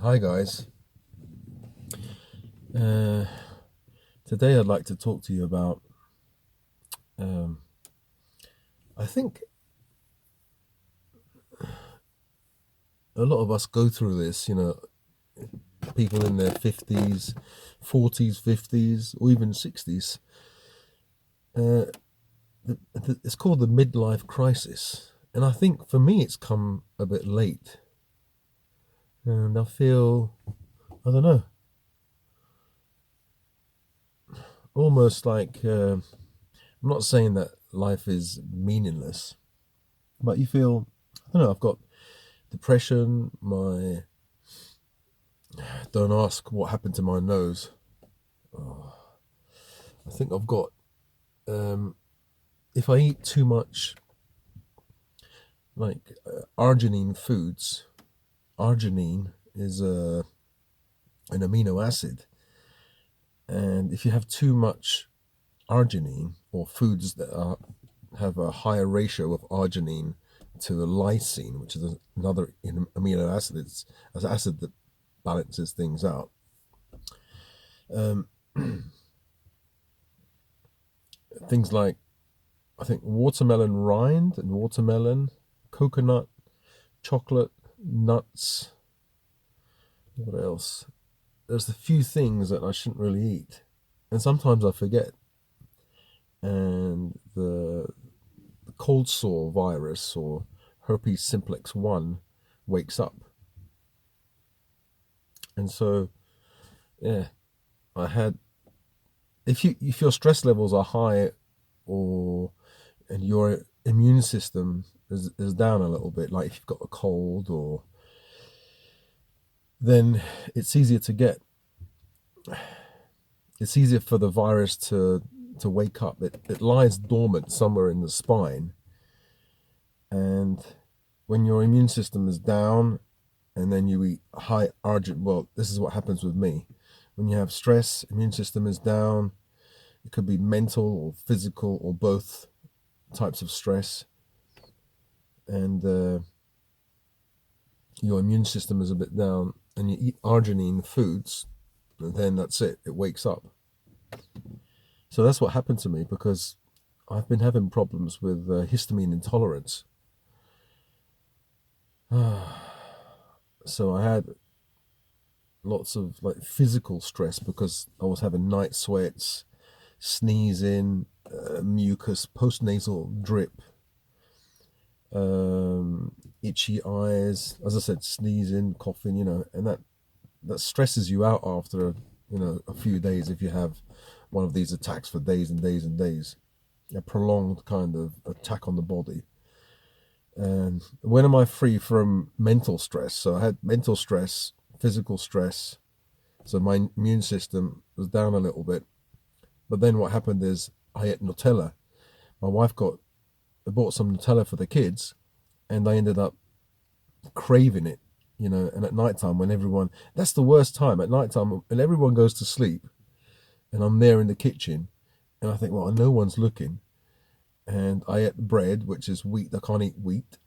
Hi guys. Uh, Today I'd like to talk to you about. Um, I think a lot of us go through this. People in their 50s, 40s, 50s, or even 60s. Uh, it's called the midlife crisis, and I think for me it's come a bit late, and I feel I don't know, almost like I'm not saying that life is meaningless, but you feel I don't know. I've got depression. My Don't ask what happened to my nose. Oh, I think I've got. Um, if I eat too much, arginine foods, arginine is an amino acid, and if you have too much arginine or foods that have a higher ratio of arginine to the lysine, which is another amino acid, it's an acid that balances things out. Um, Things like I think watermelon rind and watermelon, coconut, chocolate, nuts. What else? There's a few things that I shouldn't really eat, and sometimes I forget. And the cold sore virus or herpes simplex 1 wakes up. And so, yeah, I had. If your stress levels are high, or and your immune system is down a little bit, like if you've got a cold, or then it's easier to get. It's easier for the virus to wake up. It lies dormant somewhere in the spine, and when your immune system is down, and then you eat high argin. Well, this is what happens with me. When you have stress, immune system is down. It could be mental or physical or both types of stress, and your immune system is a bit down, and you eat arginine foods, and then that's it. It wakes up. So that's what happened to me because I've been having problems with histamine intolerance. So I had lots of like physical stress because I was having night sweats, sneezing, mucus, postnasal drip, itchy eyes, as I said, sneezing, coughing, and that stresses you out after a few days if you have one of these attacks for days and days and days, a prolonged kind of attack on the body. And when am I free from mental stress? So I had mental stress, physical stress, so my immune system was down a little bit. But then what happened is I ate Nutella. My wife bought some Nutella for the kids, and I ended up craving it, and at nighttime that's the worst time, at nighttime when everyone goes to sleep and I'm there in the kitchen, and I think, well, no one's looking, and I ate bread, which is wheat. I can't eat wheat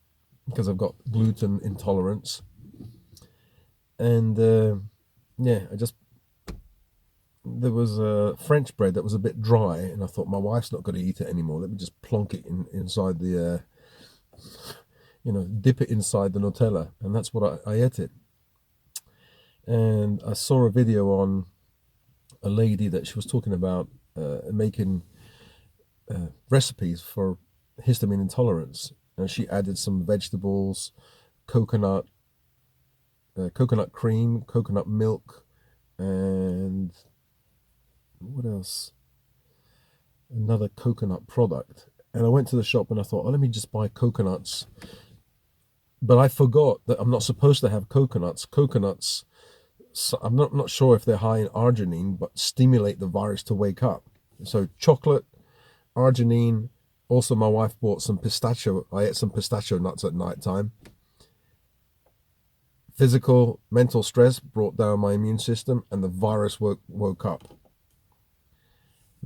because I've got gluten intolerance. And yeah, there was a French bread that was a bit dry, and I thought my wife's not going to eat it anymore. Let me just plonk it inside dip it inside the Nutella, and that's what I ate it. And I saw a video on a lady that she was talking about making recipes for histamine intolerance, and she added some vegetables, coconut, coconut cream, coconut milk, and what else? Another coconut product. And I went to the shop and I thought, oh, let me just buy coconuts. But I forgot that I'm not supposed to have coconuts. Coconuts, I'm not sure if they're high in arginine, but stimulate the virus to wake up. So chocolate, arginine. Also, my wife bought some pistachio. I ate some pistachio nuts at night time. Physical, mental stress brought down my immune system, and the virus woke up.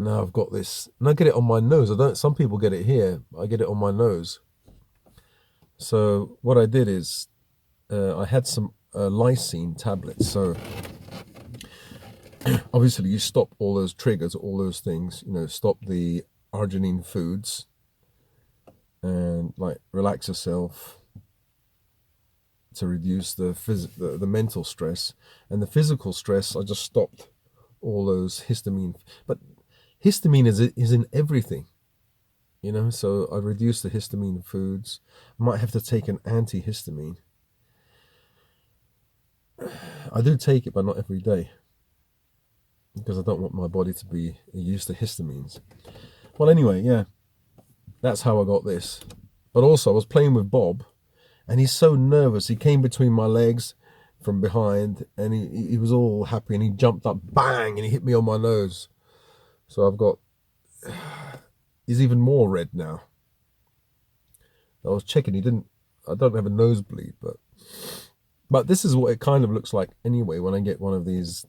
Now I've got this, and I get it on my nose. I don't. Some people get it here. I get it on my nose. So what I did is, I had some lysine tablets. So obviously you stop all those triggers, all those things, stop the arginine foods, and like relax yourself to reduce the mental stress. And the physical stress, I just stopped all those histamine. But histamine is in everything, so I reduced the histamine foods. I might have to take an antihistamine. I do take it, but not every day, because I don't want my body to be used to histamines. Well, anyway, yeah, that's how I got this. But also, I was playing with Bob, and he's so nervous. He came between my legs from behind, and he was all happy, and he jumped up, bang, and he hit me on my nose. So I've got, he's even more red now. I was checking, I don't have a nosebleed, but this is what it kind of looks like anyway when I get one of these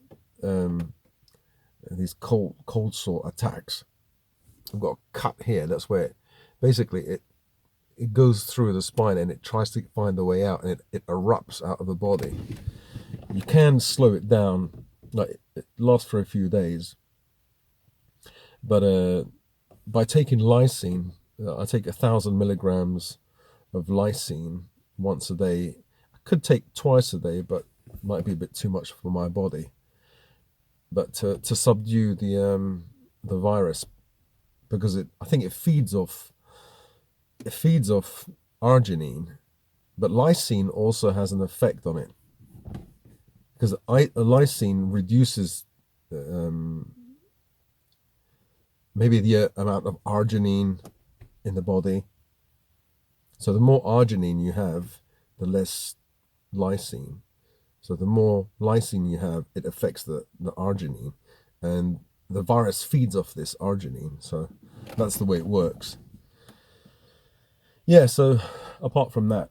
cold sore attacks. I've got a cut here. That's where basically it goes through the spine, and it tries to find the way out, and it erupts out of the body. You can slow it down, like it lasts for a few days, but by taking lysine, I take 1,000 milligrams of lysine once a day. I could take twice a day, but it might be a bit too much for my body. But to subdue the virus, because I think it feeds off arginine, but lysine also has an effect on it, because lysine reduces maybe the amount of arginine in the body. So the more arginine you have, the less lysine. So the more lysine you have, it affects the arginine, and the virus feeds off this arginine. So that's the way it works. Yeah, so apart from that,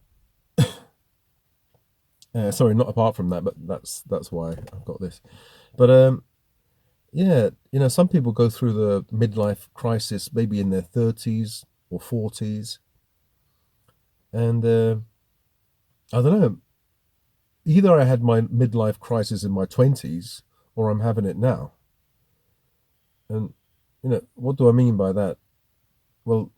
sorry, not apart from that, but that's why I've got this. But yeah, some people go through the midlife crisis maybe in their 30s or 40s, and I don't know, either I had my midlife crisis in my 20s, or I'm having it now. And what do I mean by that? Well,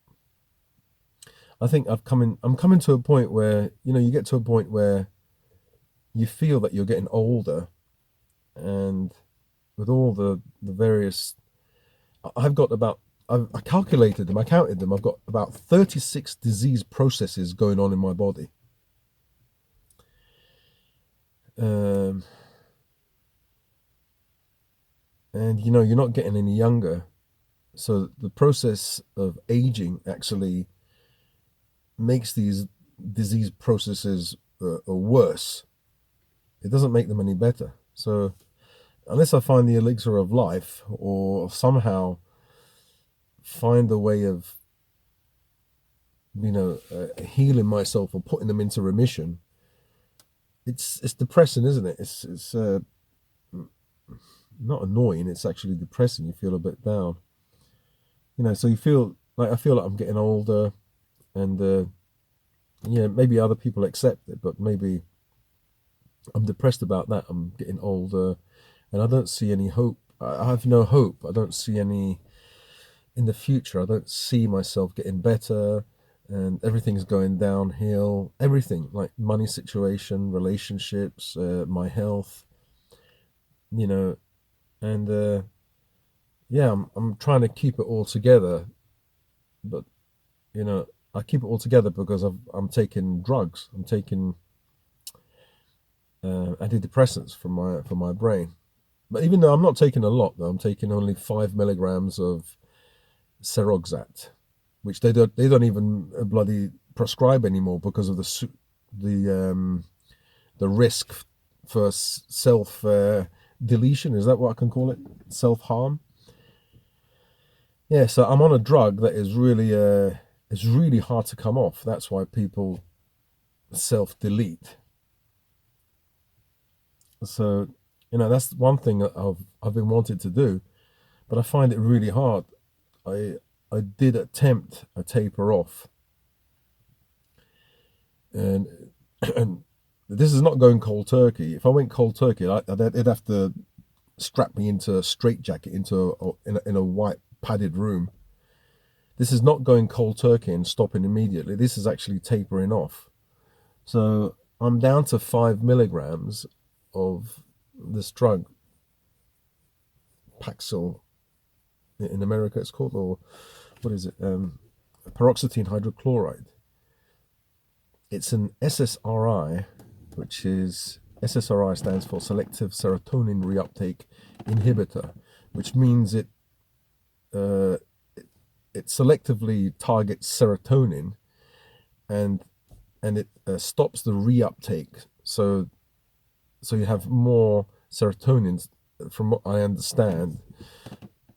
I think I'm coming to a point where you get to a point where you feel that you're getting older, and with all the various, I've got about, I calculated them, I counted them, I've got about 36 disease processes going on in my body. And you're not getting any younger, so the process of aging actually makes these disease processes worse. It doesn't make them any better. So unless I find the elixir of life, or somehow find a way of healing myself or putting them into remission, it's depressing, isn't it? It's not annoying, it's actually depressing. You feel a bit down, so you feel like, I feel like I'm getting older, and yeah, maybe other people accept it, but maybe I'm depressed about that. I'm getting older, and I don't see any hope. I have no hope. I don't see any in the future. I don't see myself getting better, and everything's going downhill. Everything, like money situation, relationships, my health, and yeah, I'm trying to keep it all together, but I keep it all together because I'm taking drugs. I'm taking antidepressants for my brain. But even though I'm not taking a lot, though, I'm taking only 5 milligrams of Seroxat, which they don't even bloody prescribe anymore because of the risk for self deletion. Is that what I can call it? Self harm. Yeah, so I'm on a drug that is really hard to come off. That's why people self delete. So that's one thing that I've been wanting to do, but I find it really hard. I did attempt a taper off, and this is not going cold turkey. If I went cold turkey, they'd have to strap me into a straitjacket in a white padded room. This is not going cold turkey and stopping immediately. This is actually tapering off. So I'm down to 5 milligrams of this drug, Paxil in America it's called, or what is it? Paroxetine hydrochloride. It's an SSRI, which is SSRI stands for selective serotonin reuptake inhibitor, which means it selectively targets serotonin and it stops the reuptake. So you have more serotonin, from what I understand,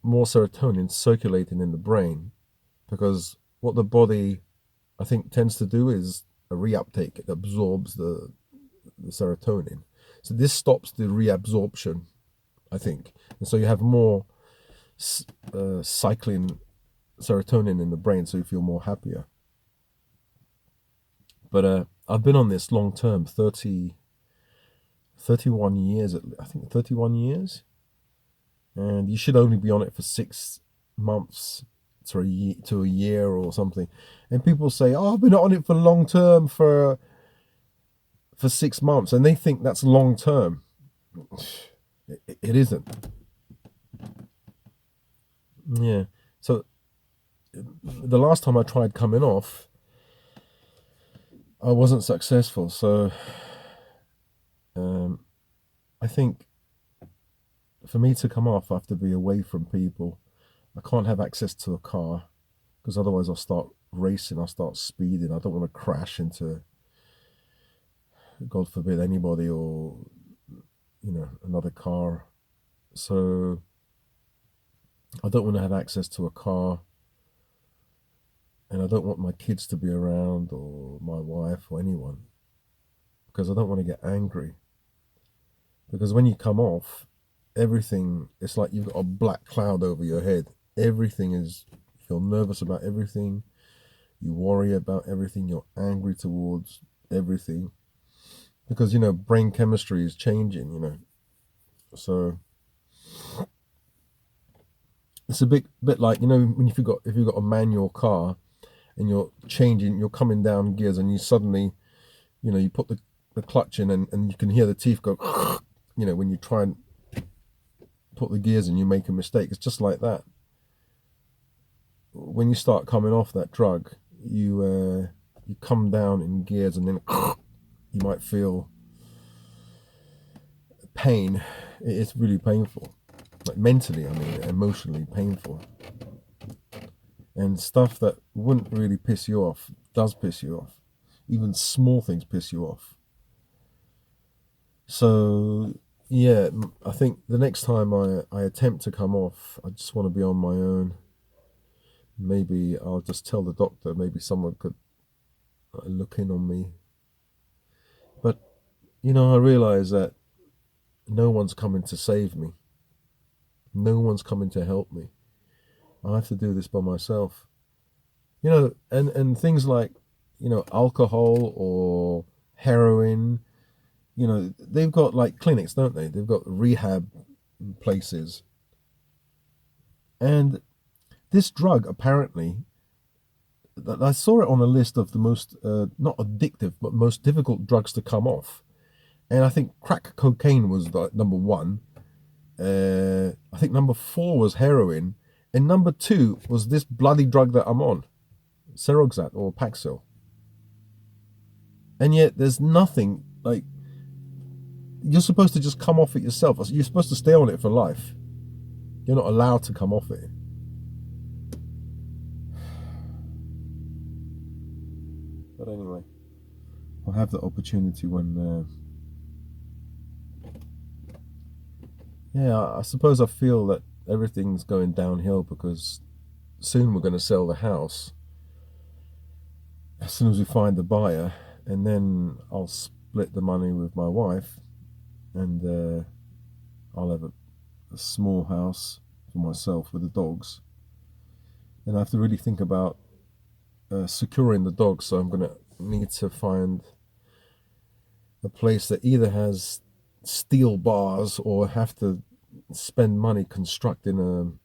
more serotonin circulating in the brain, because what the body, I think, tends to do is a reuptake. It absorbs the serotonin. So this stops the reabsorption, I think. And so you have more cycling serotonin in the brain, so you feel more happier. But I've been on this long term, 31 years, I think 31 years. And you should only be on it for 6 months to a year or something. And people say, oh, I've been on it for long term for 6 months. And they think that's long term. It isn't. Yeah. So the last time I tried coming off, I wasn't successful. So I think for me to come off, I have to be away from people. I can't have access to a car, because otherwise I'll start racing, I'll start speeding. I don't want to crash into, God forbid, anybody or, another car. So I don't want to have access to a car, and I don't want my kids to be around, or my wife, or anyone, because I don't want to get angry. Because when you come off, everything, it's like you've got a black cloud over your head. Everything is, you feel nervous about everything, you worry about everything, you're angry towards everything, because brain chemistry is changing. So it's a bit like, when if you've got a manual car and you're coming down gears, and you suddenly, you put the clutch in, and you can hear the teeth go when you try and put the gears in, you make a mistake. It's just like that. When you start coming off that drug, you come down in gears, and then you might feel pain. It's really painful, like mentally, emotionally painful. And stuff that wouldn't really piss you off does piss you off. Even small things piss you off. So yeah, I think the next time I attempt to come off, I just want to be on my own. Maybe I'll just tell the doctor, maybe someone could look in on me. But, I realize that no one's coming to save me. No one's coming to help me. I have to do this by myself. And things like, alcohol or heroin, they've got like clinics, don't they? They've got rehab places. And this drug, apparently, I saw it on a list of the most, not addictive, but most difficult drugs to come off. And I think crack cocaine was number 1. I think number 4 was heroin. And number 2 was this bloody drug that I'm on, Seroxat or Paxil. And yet there's nothing, like, you're supposed to just come off it yourself. You're supposed to stay on it for life. You're not allowed to come off it. But anyway, I'll have the opportunity when, I suppose I feel that everything's going downhill, because soon we're going to sell the house as soon as we find the buyer, and then I'll split the money with my wife, and I'll have a small house for myself with the dogs. And I have to really think about securing the dogs, so I'm going to need to find a place that either has steel bars or have to spend money constructing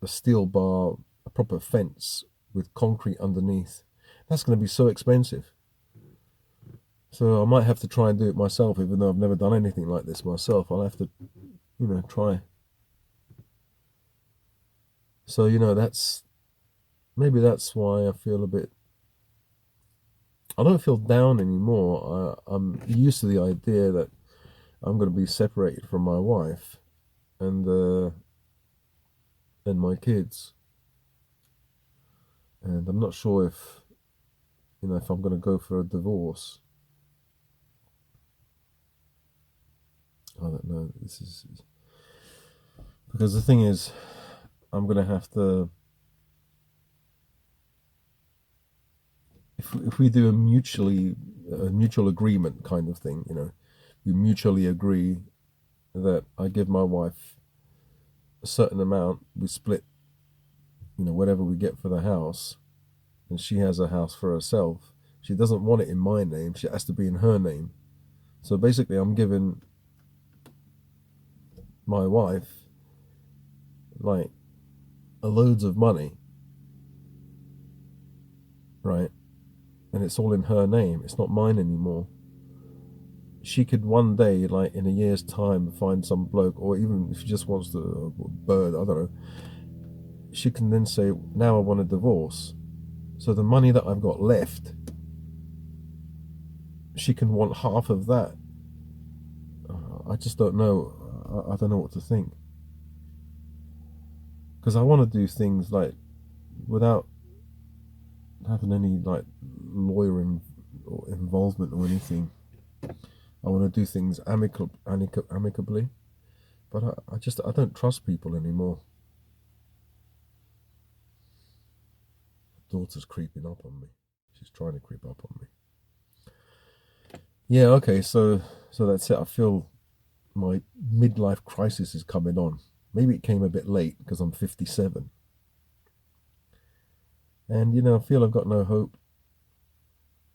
a steel bar, a proper fence with concrete underneath. That's going to be so expensive. So I might have to try and do it myself, even though I've never done anything like this myself. I'll have to, try. So, maybe that's why I feel a bit, I don't feel down anymore. I'm used to the idea that I'm going to be separated from my wife and my kids. And I'm not sure if I'm going to go for a divorce. I don't know. This is because the thing is, I'm going to have to. If we do a mutual agreement kind of thing, we mutually agree that I give my wife a certain amount, we split, whatever we get for the house, and she has a house for herself. She doesn't want it in my name. She has to be in her name. So basically, I'm giving my wife like loads of money, right? And it's all in her name. It's not mine anymore. She could one day, like in a year's time, find some bloke, or even if she just wants to bird, I don't know. She can then say, "Now I want a divorce." So the money that I've got left, she can want half of that. I just don't know. I don't know what to think. Because I want to do things like without having any like lawyering or involvement or anything. I want to do things amicably, but I don't trust people anymore. My daughter's creeping up on me. She's trying to creep up on me. Yeah, okay, so that's it. I feel my midlife crisis is coming on. Maybe it came a bit late because I'm 57. And I feel I've got no hope.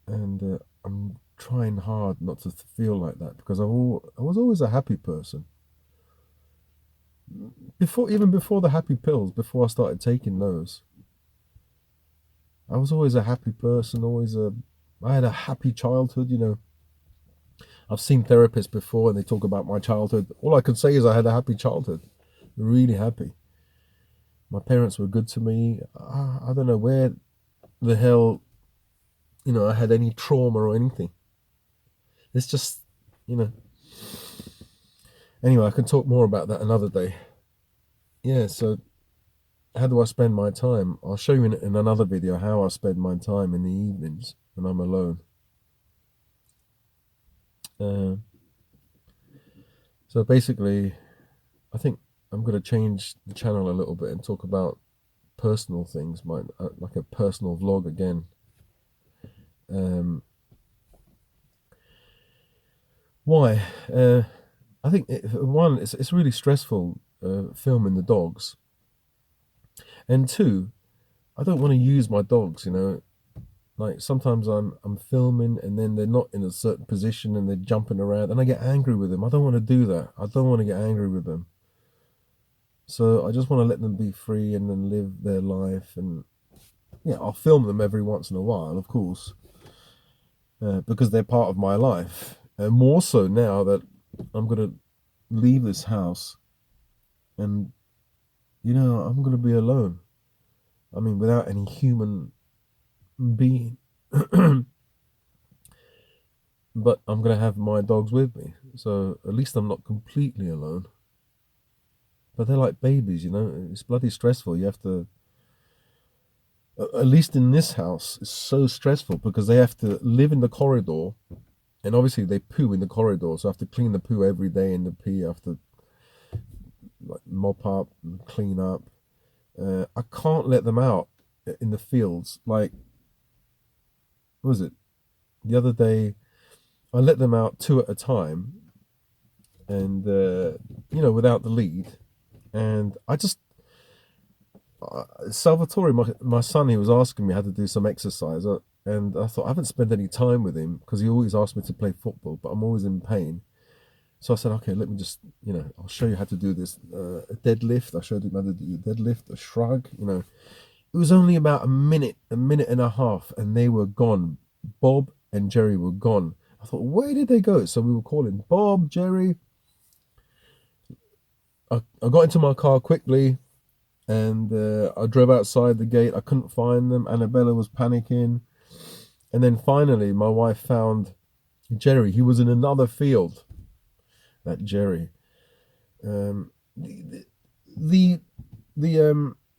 And I'm trying hard not to feel like that because I was always a happy person. Even before the happy pills, before I started taking those, I was always a happy person. I had a happy childhood. I've seen therapists before and they talk about my childhood. All I can say is I had a happy childhood, really happy. My parents were good to me. I don't know where the hell, I had any trauma or anything. It's just, you know. Anyway, I can talk more about that another day. Yeah, so how do I spend my time? I'll show you in another video how I spend my time in the evenings when I'm alone. So basically, I think I'm going to change the channel a little bit and talk about personal things, like a personal vlog again. Why? I think one, it's really stressful filming the dogs, and two, I don't want to use my dogs. Like sometimes I'm filming and then they're not in a certain position and they're jumping around and I get angry with them. I don't want to do that. I don't want to get angry with them. So I just want to let them be free and then live their life. And yeah, I'll film them every once in a while, of course, because they're part of my life. And more so now that I'm going to leave this house and, I'm going to be alone. I mean, without any human being. But I'm going to have my dogs with me. So at least I'm not completely alone. But they're like babies, It's bloody stressful. You have to, at least in this house, it's so stressful because they have to live in the corridor. And obviously they poo in the corridor. So I have to clean the poo every day and the pee. I have to like mop up and clean up. I can't let them out in the fields. Like, what was it? The other day, I let them out two at a time and, without the lead. And I just, Salvatore, my son, he was asking me how to do some exercise. And I thought, I haven't spent any time with him because he always asked me to play football, but I'm always in pain. So I said, okay, let me just, I'll show you how to do this. A deadlift. I showed him how to do a deadlift, a shrug. It was only about a minute and a half, and they were gone. Bob and Jerry were gone. I thought, where did they go? So we were calling Bob, Jerry. I got into my car quickly, and I drove outside the gate. I couldn't find them. Annabella was panicking. And then finally, my wife found Jerry. He was in another field. That Jerry. The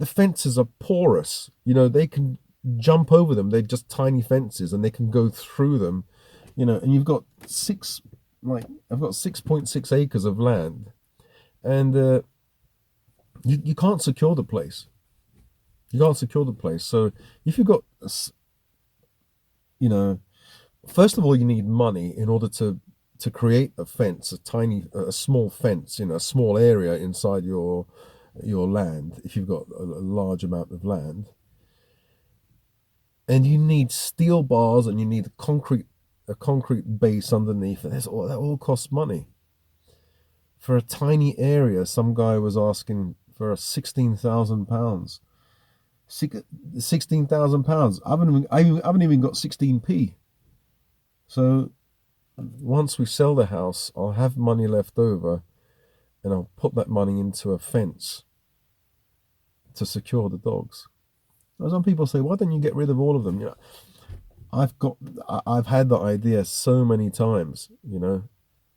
the fences are porous. They can jump over them. They're just tiny fences, and they can go through them. And you've got I've got 6.6 acres of land, and you can't secure the place. You can't secure the place. So if you've got, you know, first of all, you need money in order to create a fence, a small fence, a small area inside your land. If you've got a large amount of land, and you need steel bars, and you need a concrete base underneath, and that all costs money. For a tiny area, some guy was asking for £16,000. £16,000. I haven't even got 16p. So once we sell the house, I'll have money left over, and I'll put that money into a fence to secure the dogs. Now, some people say, why don't you get rid of all of them? I've had that idea so many times.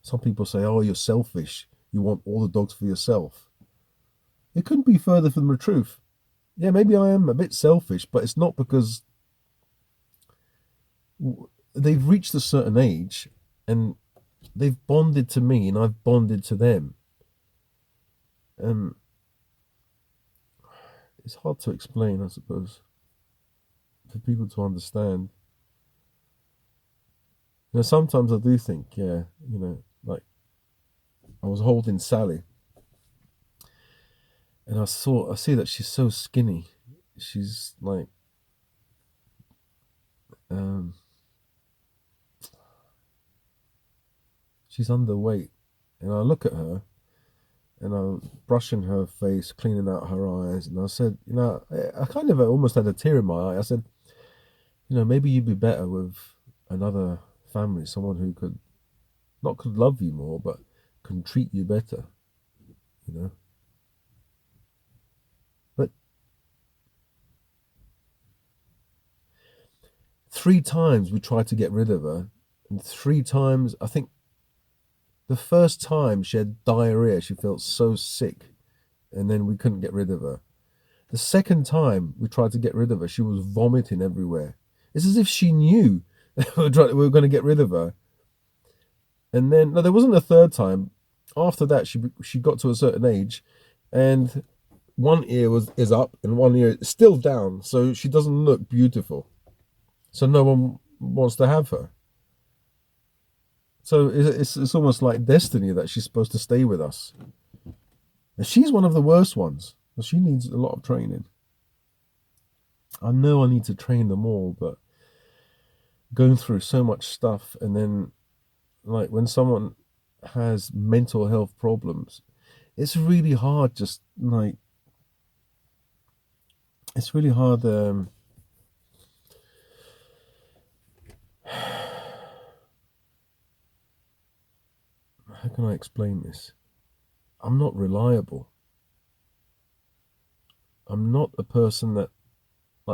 Some people say, oh, you're selfish. You want all the dogs for yourself. It couldn't be further from the truth. Yeah, maybe I am a bit selfish, but it's not because they've reached a certain age and they've bonded to me and I've bonded to them. It's hard to explain, I suppose, for people to understand. Sometimes I do think, yeah, like I was holding Sally, and I see that she's so skinny. She's like, she's underweight, and I look at her, and I'm brushing her face, cleaning out her eyes, and I said, I kind of almost had a tear in my eye. I said, maybe you'd be better with another family, someone who could love you more, but can treat you better, But 3 times we tried to get rid of her, and 3 times, I think the first time she had diarrhea, she felt so sick, and then we couldn't get rid of her. The second time we tried to get rid of her, she was vomiting everywhere. It's as if she knew we were going to get rid of her. And then, no, there wasn't a third time. After that, she got to a certain age, and one ear is up and one ear is still down, so she doesn't look beautiful. So no one wants to have her. So it's almost like destiny that she's supposed to stay with us. And she's one of the worst ones. She needs a lot of training. I know I need to train them all, but going through so much stuff, and then like when someone has mental health problems, it's really hard. Just like it's really hard. How can I explain this? I'm not reliable. I'm not a person that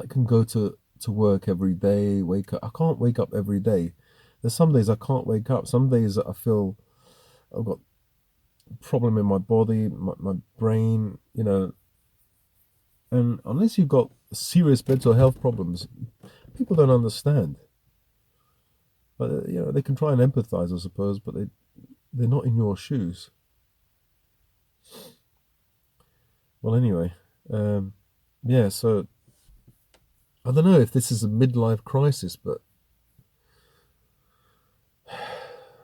can go to work every day, wake up. I can't wake up every day. There's some days I can't wake up. Some days I feel I've got a problem in my body, my brain, and unless you've got serious mental health problems, people don't understand. But they can try and empathize, I suppose, but they're not in your shoes. Well, anyway, yeah. So I don't know if this is a midlife crisis, but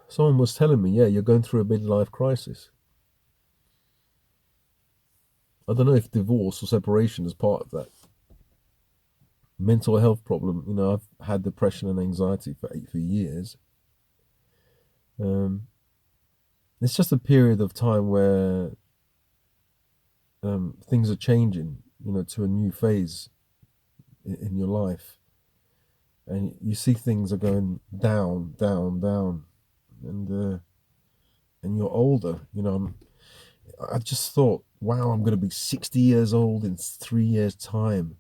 someone was telling me, yeah, you're going through a midlife crisis. I don't know if divorce or separation is part of that. mental health problem. You know, I've had depression and anxiety for years. Um, it's just a period of time where things are changing. You know, to a new phase in your life, and you see things are going down, down, down, and and you're older. You know, I just thought, wow, I'm going to be 60 years old in 3 years' time,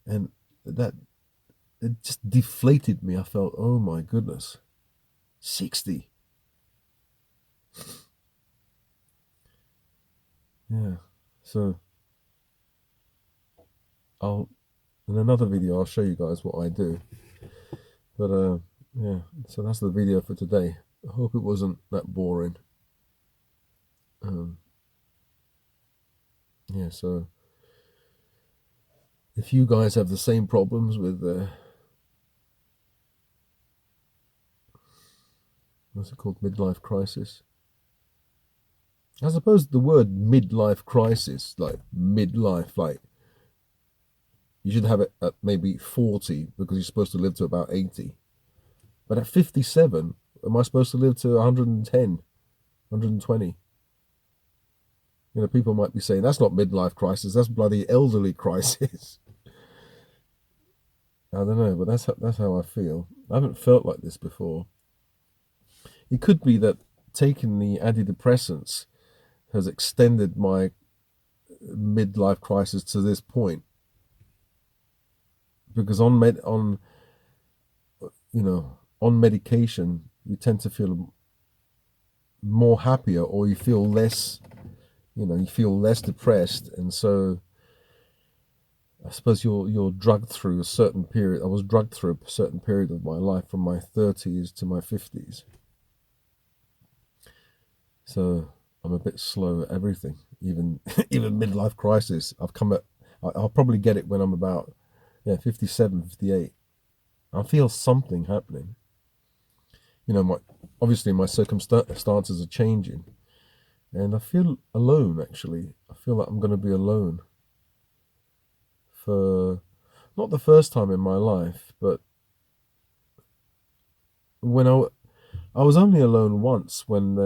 and that it just deflated me. I felt, oh my goodness, 60. Yeah. So I'll in another video I'll show you guys what I do. But yeah, so that's the video for today. I hope it wasn't that boring. Um, yeah, so if you guys have the same problems with what's it called, midlife crisis? I suppose the word midlife crisis, like midlife, like you should have it at maybe 40 because you're supposed to live to about 80. But at 57, am I supposed to live to 110, 120? You know, people might be saying that's not midlife crisis, that's bloody elderly crisis. I don't know, but that's how I feel. I haven't felt like this before. It could be that taking the antidepressants has extended my midlife crisis to this point, because on you know, on medication you tend to feel more happier, or you feel less, you know, you feel less depressed, and so I suppose you're drugged through a certain period. I was drugged through a certain period of my life from my 30s to my 50s. So I'm a bit slow at everything, even even midlife crisis. I'll probably get it when I'm about 57, 58. I feel something happening. You know, obviously my circumstances are changing, and I feel alone. Actually, I feel like I'm going to be alone for not the first time in my life, but when I was only alone once when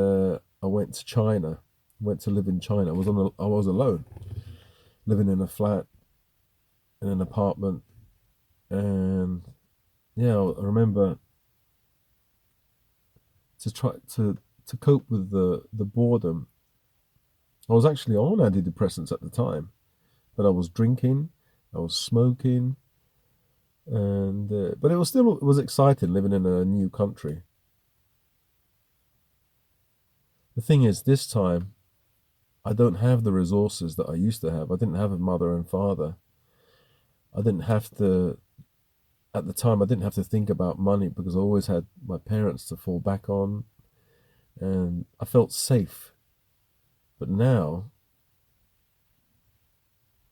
I went to China, went to live in China. I was alone, living in a flat in an apartment, and yeah, I remember to try to cope with the boredom. I was actually on antidepressants at the time, but I was drinking, I was smoking, and but it was exciting living in a new country. The thing is, this time I don't have the resources that I used to have. I didn't have a mother and father. I didn't have to At the time I didn't have to think about money because I always had my parents to fall back on, and I felt safe. But now,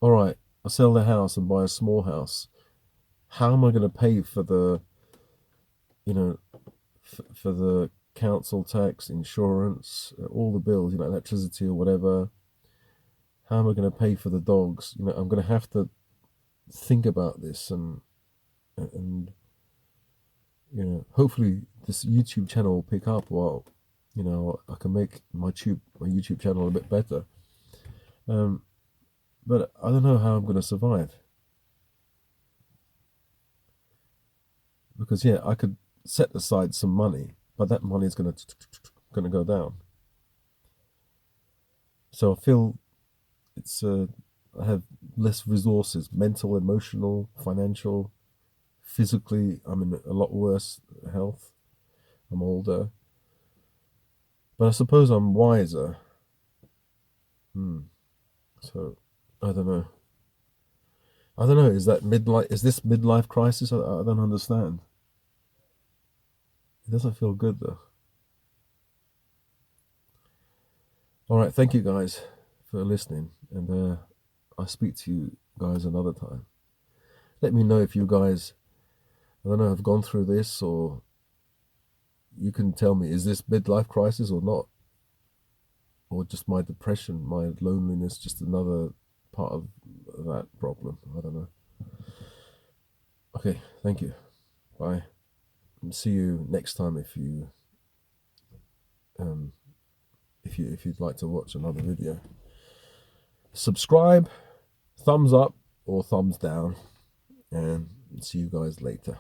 all right, I sell the house and buy a small house. How am I going to pay for you know, for the council tax, insurance, all the bills, you know, electricity or whatever? How am I going to pay for the dogs? You know, I'm going to have to think about this, and you know, hopefully this YouTube channel will pick up while, you know, I can make my YouTube channel a bit better. Um, but I don't know how I'm going to survive, because yeah, I could set aside some money, but that money is going to go down. So I feel it's I have less resources, mental, emotional, financial, physically. I'm in a lot worse health. I'm older, but I suppose I'm wiser. So I don't know. I don't know. Is that midlife? Is this midlife crisis? I don't understand. It doesn't feel good though. All right, thank you guys for listening, and I'll speak to you guys another time. Let me know if you guys, I don't know, have gone through this, or you can tell me, is this midlife crisis or not, or just my depression, my loneliness, just another part of that problem. I don't know. Okay, thank you. Bye. And see you next time if you'd like to watch another video. Subscribe, thumbs up or thumbs down, and see you guys later.